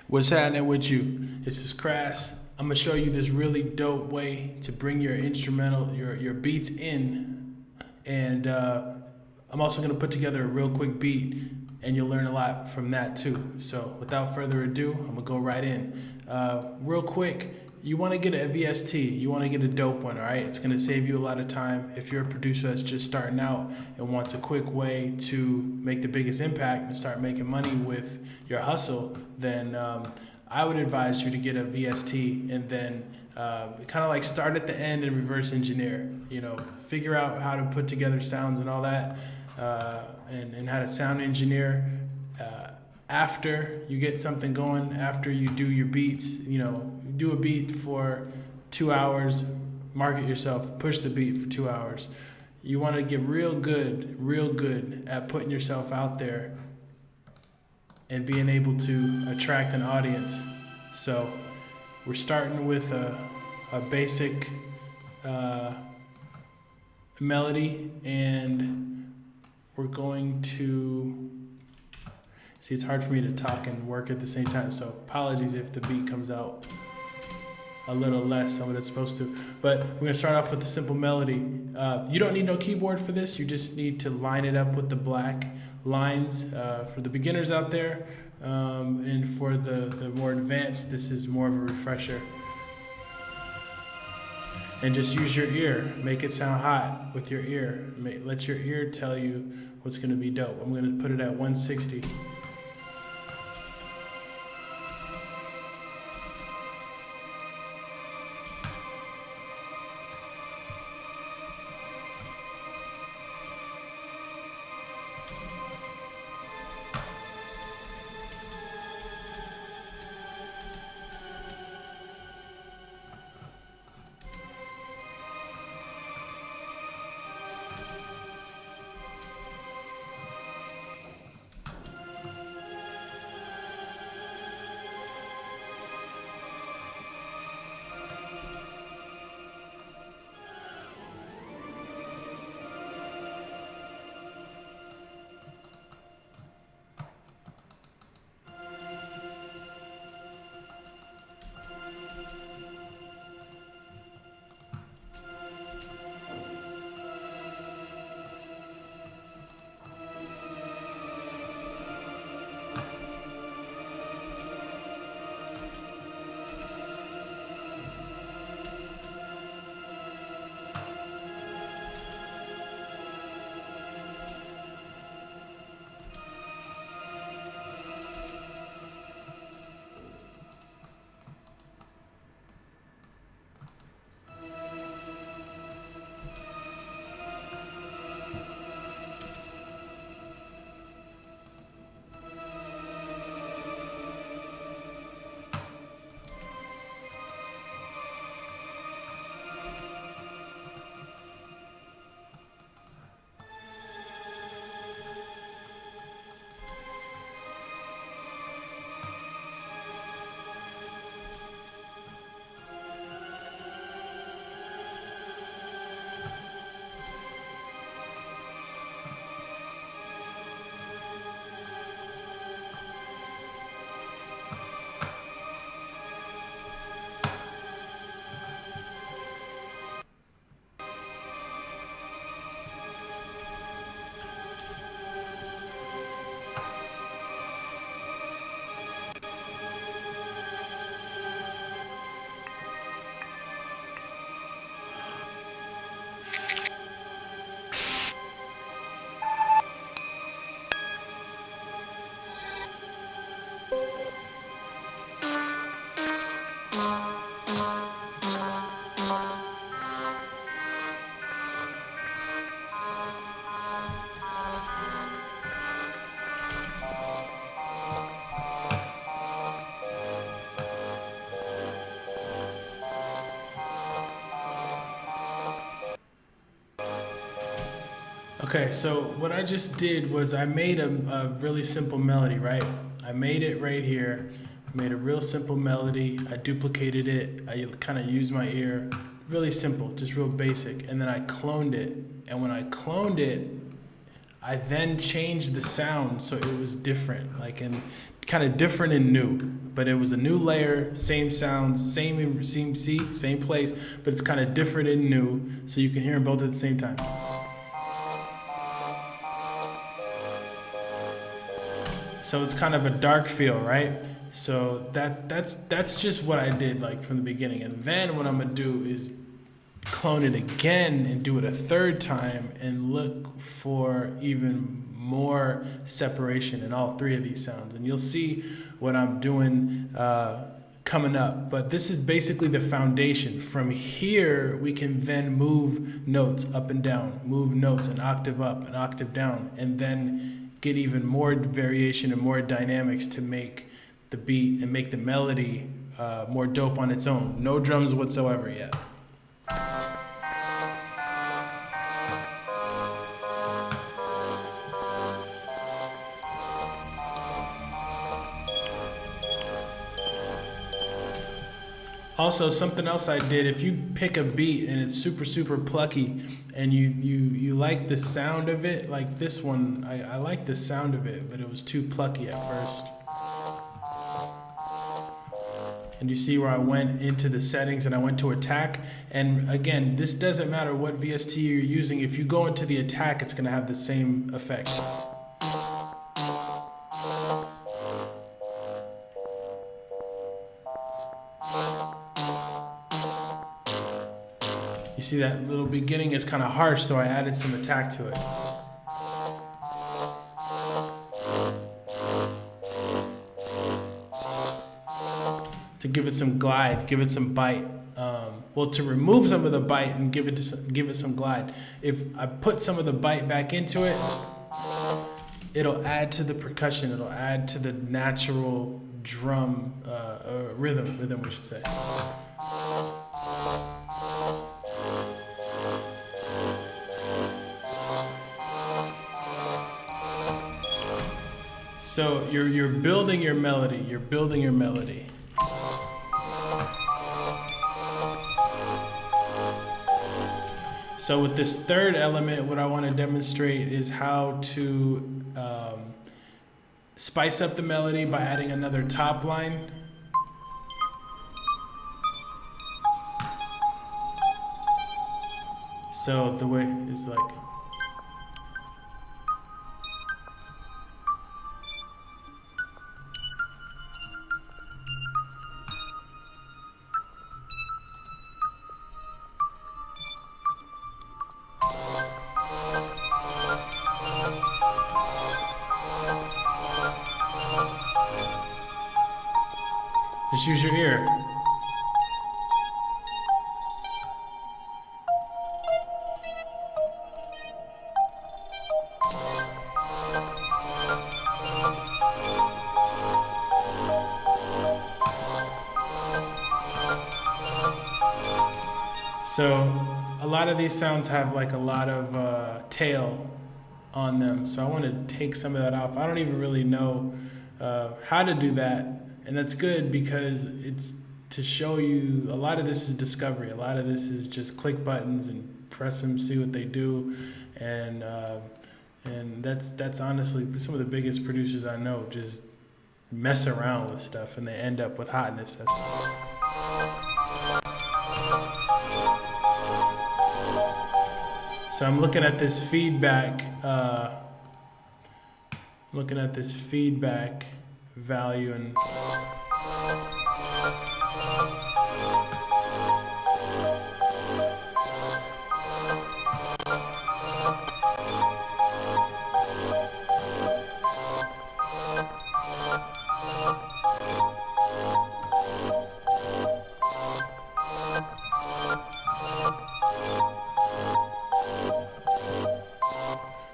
What's happening with you? This is Crass. I'm gonna show you this really dope way to bring your instrumental, your beats in, and I'm also gonna put together a real quick beat, and you'll learn a lot from that too. So without further ado, I'm gonna go right in. Real quick, you wanna get a VST, you wanna get a dope one, all right? It's gonna save you a lot of time. If you're a producer that's just starting out and wants a quick way to make the biggest impact and start making money with your hustle, then I would advise you to get a VST and then kind of like start at the end and reverse engineer, you know, figure out how to put together sounds and all that, and how to sound engineer. After you get something going, after you do your beats, you know, do a beat for 2 hours, market yourself, push the beat for 2 hours. You want to get real good at putting yourself out there and being able to attract an audience. So we're starting with a basic melody, and we're going to see, it's hard for me to talk and work at the same time, so apologies if the beat comes out a little less than what it's supposed to. But we're gonna start off with a simple melody. You don't need no keyboard for this, you just need to line it up with the black lines. For the beginners out there, and for the more advanced, this is more of a refresher. And just use your ear, make it sound hot with your ear. Let your ear tell you what's gonna be dope. I'm gonna put it at 160. Okay, so what I just did was I made a really simple melody, right? I made it right here, made a real simple melody. I duplicated it. I kind of used my ear. Really simple, just real basic. And then I cloned it. And when I cloned it, I then changed the sound so it was different, like in kind of different and new. but it was a new layer, same sounds, same place, but it's kind of different and new, so you can hear them both at the same time. So it's kind of a dark feel, right? So that's just what I did like from the beginning. And then what I'm gonna do is clone it again and do it a third time and look for even more separation in all three of these sounds. And you'll see what I'm doing coming up. But this is basically the foundation. From here, we can then move notes up and down, move notes an octave up, an octave down, and then get even more variation and more dynamics to make the beat and make the melody more dope on its own. No drums whatsoever yet. Also, something else I did, if you pick a beat and it's super plucky and you like the sound of it, like this one, I like the sound of it, but it was too plucky at first. And you see where I went into the settings and I went to attack. And again, this doesn't matter what VST you're using. If you go into the attack, it's gonna have the same effect. You see that little beginning is kind of harsh, so I added some attack to it. To give it some glide, give it some bite. Well, to remove some of the bite and give it some glide. If I put some of the bite back into it, it'll add to the percussion. It'll add to the natural drum rhythm we should say. So you're building your melody. You're building your melody. So with this third element, what I want to demonstrate is how to spice up the melody by adding another top line. So the way is like. Just use your ear. So a lot of these sounds have like a lot of tail on them. So I want to take some of that off. I don't even really know how to do that. And that's good because it's to show you a lot of this is discovery. A lot of this is just click buttons and press them, see what they do. And that's honestly some of the biggest producers I know just mess around with stuff and they end up with hotness. So I'm looking at this feedback, value and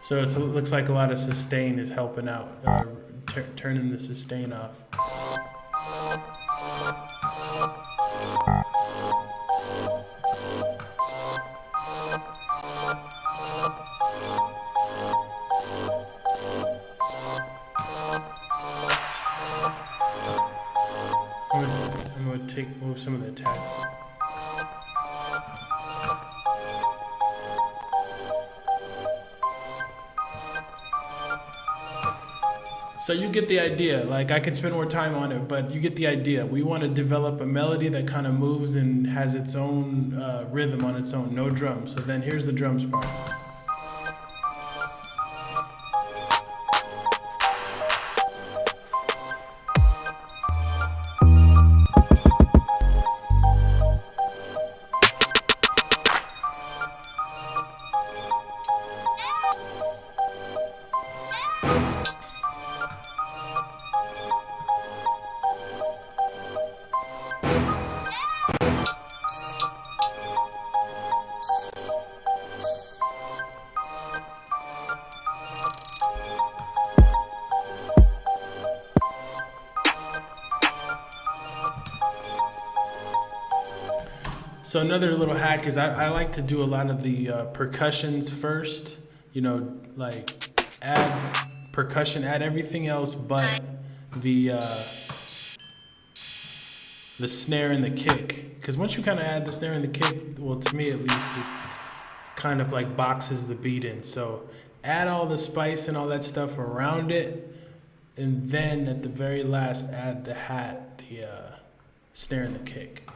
so it looks like a lot of sustain is helping out, turning the sustain off. I'm gonna move some of the attack. So you get the idea. Like, I could spend more time on it, but you get the idea. We want to develop a melody that kind of moves and has its own rhythm on its own, no drums. So then here's the drums part. So another little hack is I like to do a lot of the percussions first, you know, like add percussion, add everything else but the snare and the kick. Because once you kind of add the snare and the kick, well, to me at least, it kind of like boxes the beat in. So add all the spice and all that stuff around it, and then at the very last add the hat, the snare and the kick.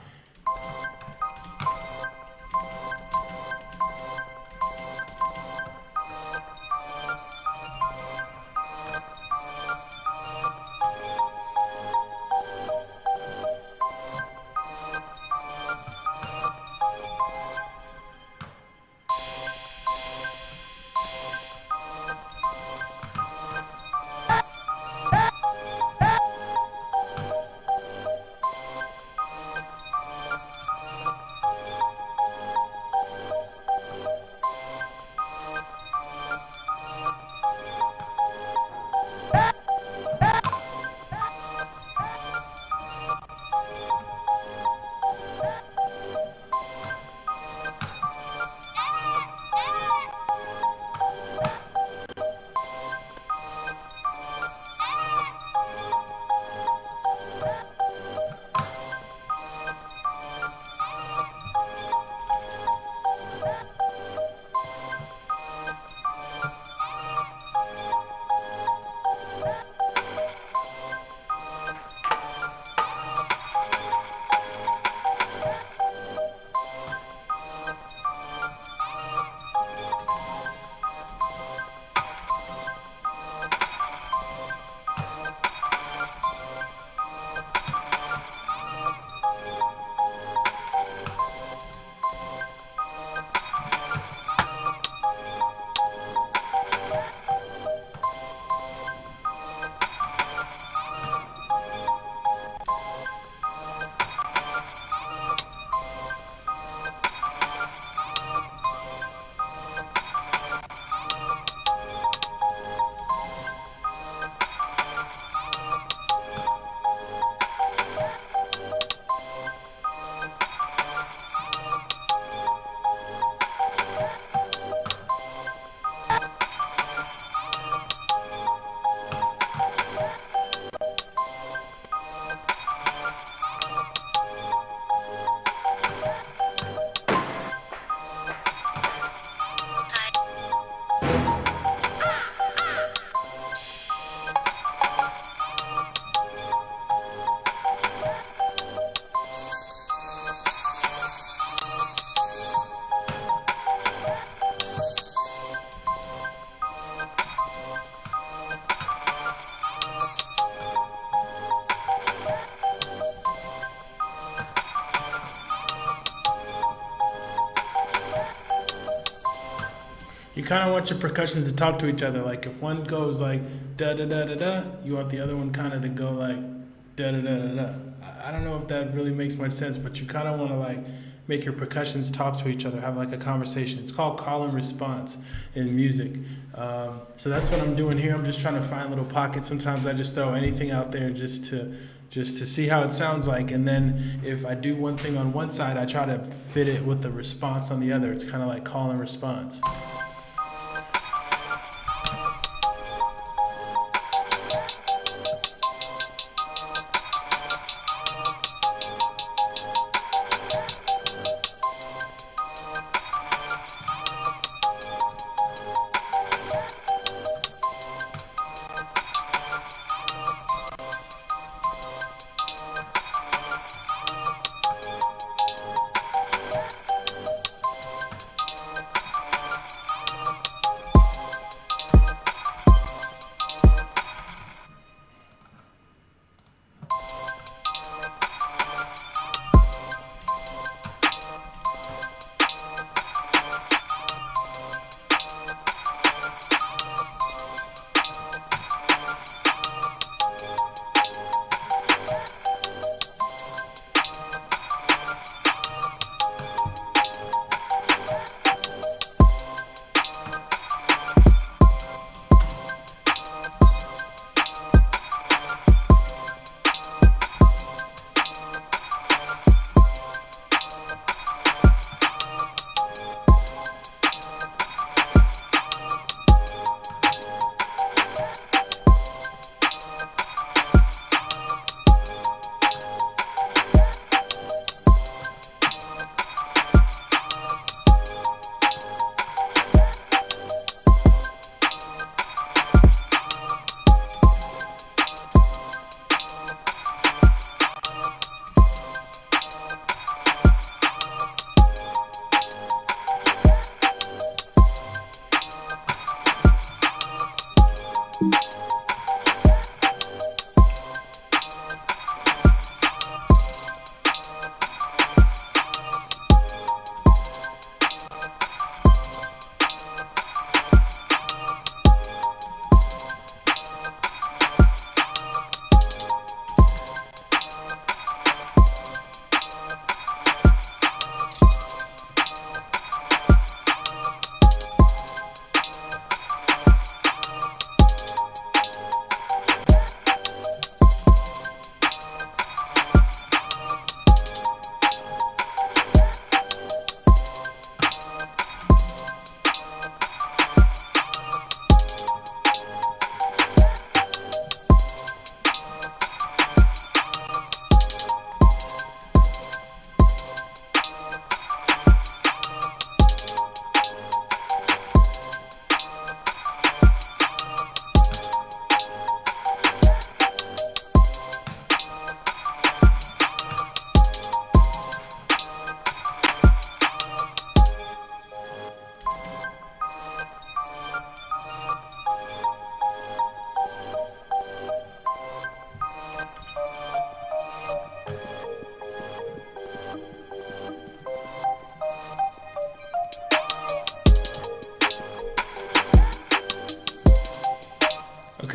You kind of want your percussions to talk to each other. Like if one goes like da da da da da, you want the other one kind of to go like da da da da da. I don't know if that really makes much sense, but you kind of want to like make your percussions talk to each other, have like a conversation. It's called call and response in music. So that's what I'm doing here. I'm just trying to find little pockets. Sometimes I just throw anything out there just to see how it sounds like, and then if I do one thing on one side, I try to fit it with the response on the other. It's kind of like call and response.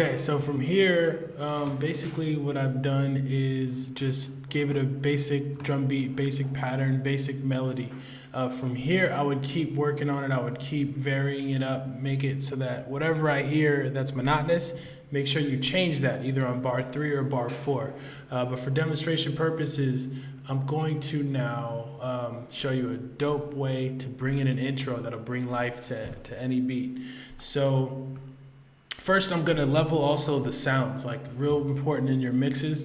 Okay, so from here, basically what I've done is just gave it a basic drum beat, basic pattern, basic melody. From here, I would keep working on it. I would keep varying it up, make it so that whatever I hear that's monotonous, make sure you change that either on bar 3 or bar 4. But for demonstration purposes, I'm going to now show you a dope way to bring in an intro that'll bring life to any beat. So first, I'm gonna level also the sounds. Like, real important in your mixes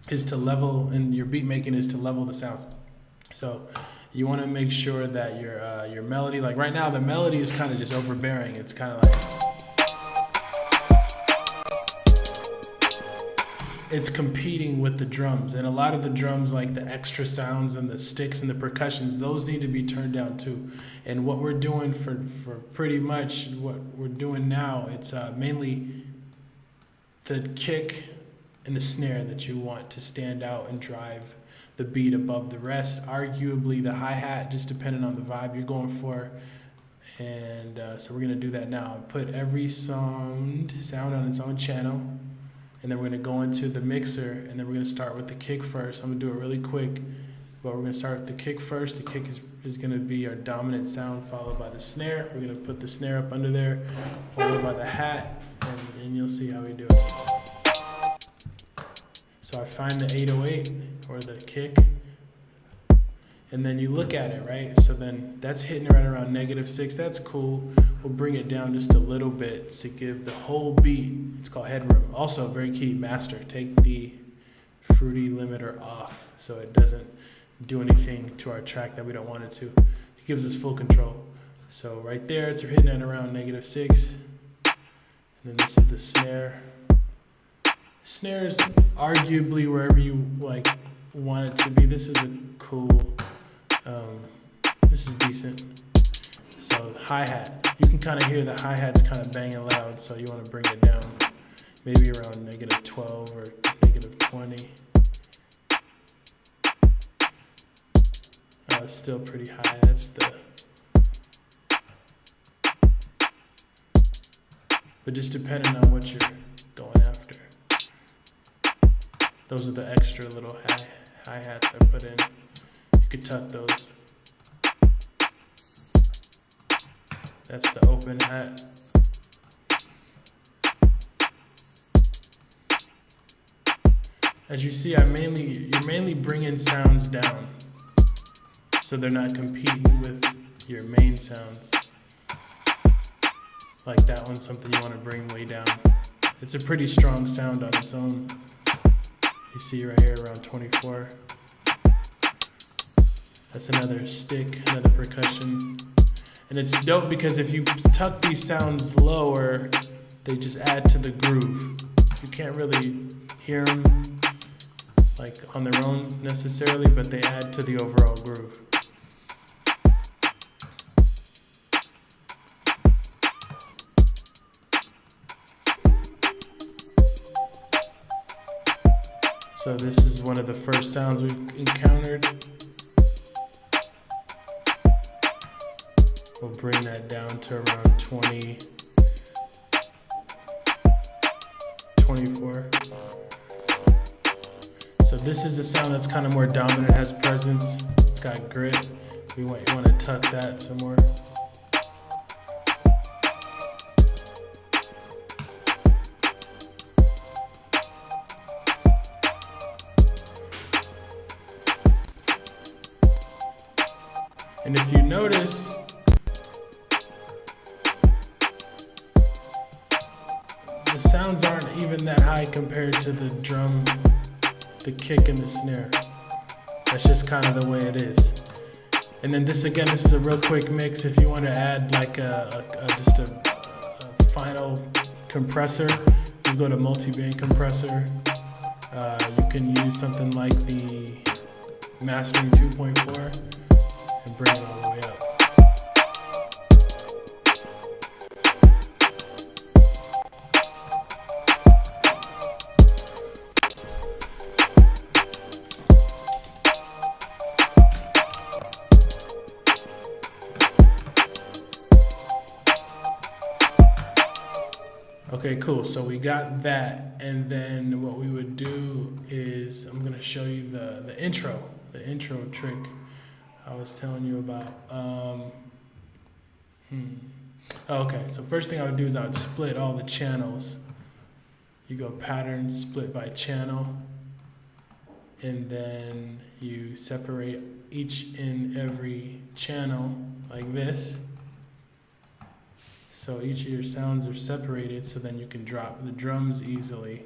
is to level, in your beat making is to level the sounds. So you want to make sure that your melody, like right now, the melody is kind of just overbearing. It's kind of like it's competing with the drums, and a lot of the drums, like the extra sounds and the sticks and the percussions, those need to be turned down too. And what we're doing for pretty much what we're doing now, it's mainly the kick and the snare that you want to stand out and drive the beat above the rest. Arguably the hi-hat, just depending on the vibe you're going for. And so we're gonna do that now. Put every sound on its own channel, and then we're gonna go into the mixer, and then we're gonna start with the kick first. I'm gonna do it really quick, but we're gonna start with the kick first. The kick is gonna be our dominant sound, followed by the snare. We're gonna put the snare up under there, followed by the hat, and you'll see how we do it. So I find the 808 or the kick, and then you look at it, right? So then that's hitting right around -6. That's cool. We'll bring it down just a little bit to give the whole beat, it's called headroom. Also, very key, master, take the fruity limiter off so it doesn't do anything to our track that we don't want it to. It gives us full control. So right there, it's hitting at around -6. And then this is the snare. Snares arguably wherever you like want it to be. This is a cool, this is decent. So hi-hat, you can kind of hear the hi-hat's kind of banging loud, so you want to bring it down maybe around -12 or -20. It's still pretty high. That's but just depending on what you're going after. Those are the extra little hi-hats I put in. You could tuck those. That's the open hat. As you see, you're mainly bringing sounds down, so they're not competing with your main sounds. Like that one's something you want to bring way down. It's a pretty strong sound on its own. You see right here around 24. That's another stick, another percussion. And it's dope because if you tuck these sounds lower, they just add to the groove. You can't really hear them like on their own necessarily, but they add to the overall groove. So this is one of the first sounds we've encountered. We'll bring that down to around 20, 24. So this is a sound that's kind of more dominant, has presence, it's got grit. You want to tuck that some more. And if you notice, the sounds aren't even that high compared to the drum, the kick, and the snare. That's just kind of the way it is. And then this is a real quick mix. If you want to add like just a final compressor, you go to Multiband Compressor. You can use something like the Mastering 2.4 and bring it all the way up. Okay, cool. So we got that, and then what we would do is I'm gonna show you the intro trick I was telling you about. Okay, so first thing I would do is I would split all the channels. You go pattern, split by channel, and then you separate each and every channel like this. So each of your sounds are separated, so then you can drop the drums easily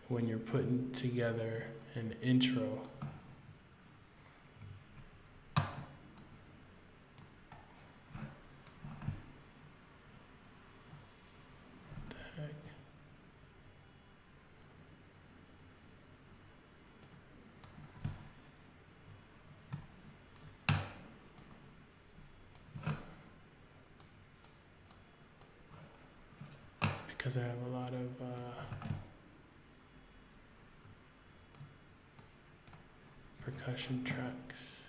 when you're putting together an intro. Because I have a lot of percussion tracks.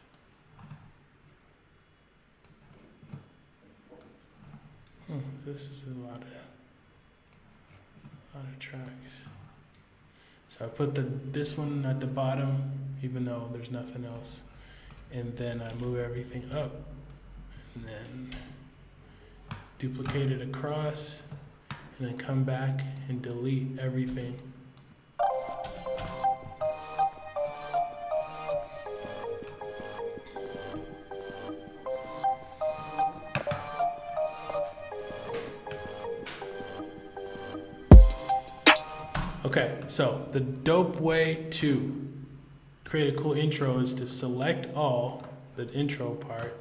This is a lot of tracks. So I put this one at the bottom, even though there's nothing else, and then I move everything up, and then duplicate it across. And then come back and delete everything. Okay, so the dope way to create a cool intro is to select all, the intro part,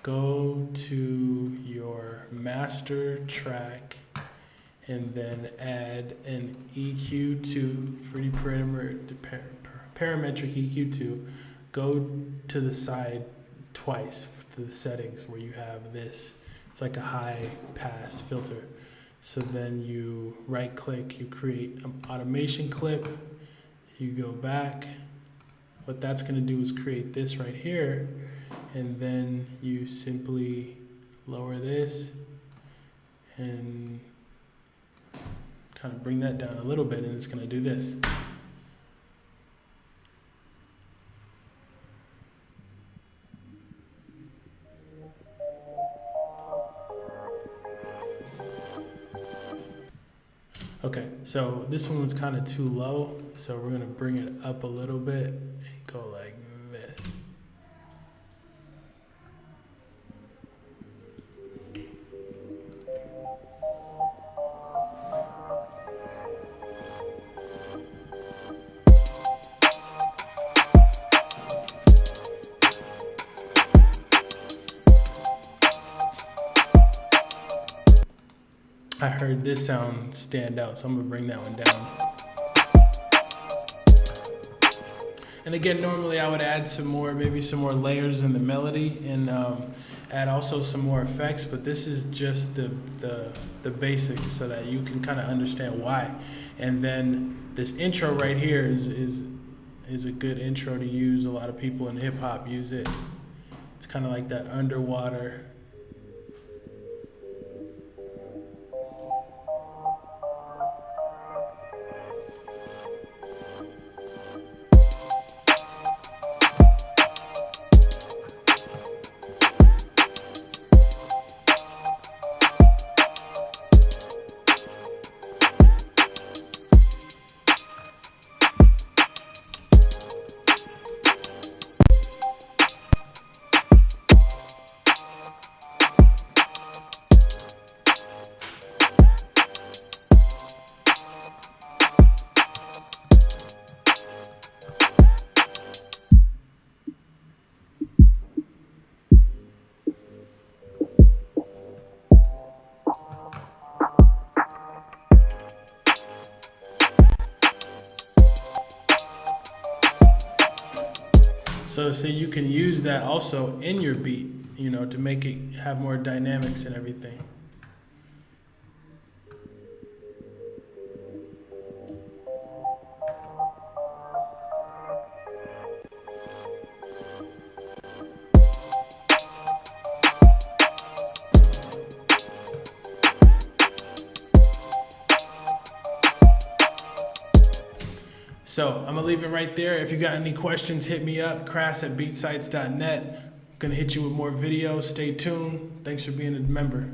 go to your master track, and then add an EQ2, pretty parametric EQ2. Go to the side twice to the settings where you have this. It's like a high pass filter. So then you right click, you create an automation clip, you go back. What that's gonna do is create this right here, and then you simply lower this and kind of bring that down a little bit, and it's going to do this. Okay, so this one was kind of too low, so we're going to bring it up a little bit and go like this. I heard this sound stand out, so I'm gonna bring that one down. And again, normally I would add some more, maybe some more layers in the melody, and add also some more effects, but this is just the basics so that you can kind of understand why. And then this intro right here is a good intro to use. A lot of people in hip hop use it. It's kind of like that underwater. So you can use that also in your beat, you know, to make it have more dynamics and everything. So I'm gonna leave it right there. If you got any questions, hit me up, crass@beatsites.net. Gonna hit you with more videos. Stay tuned. Thanks for being a member.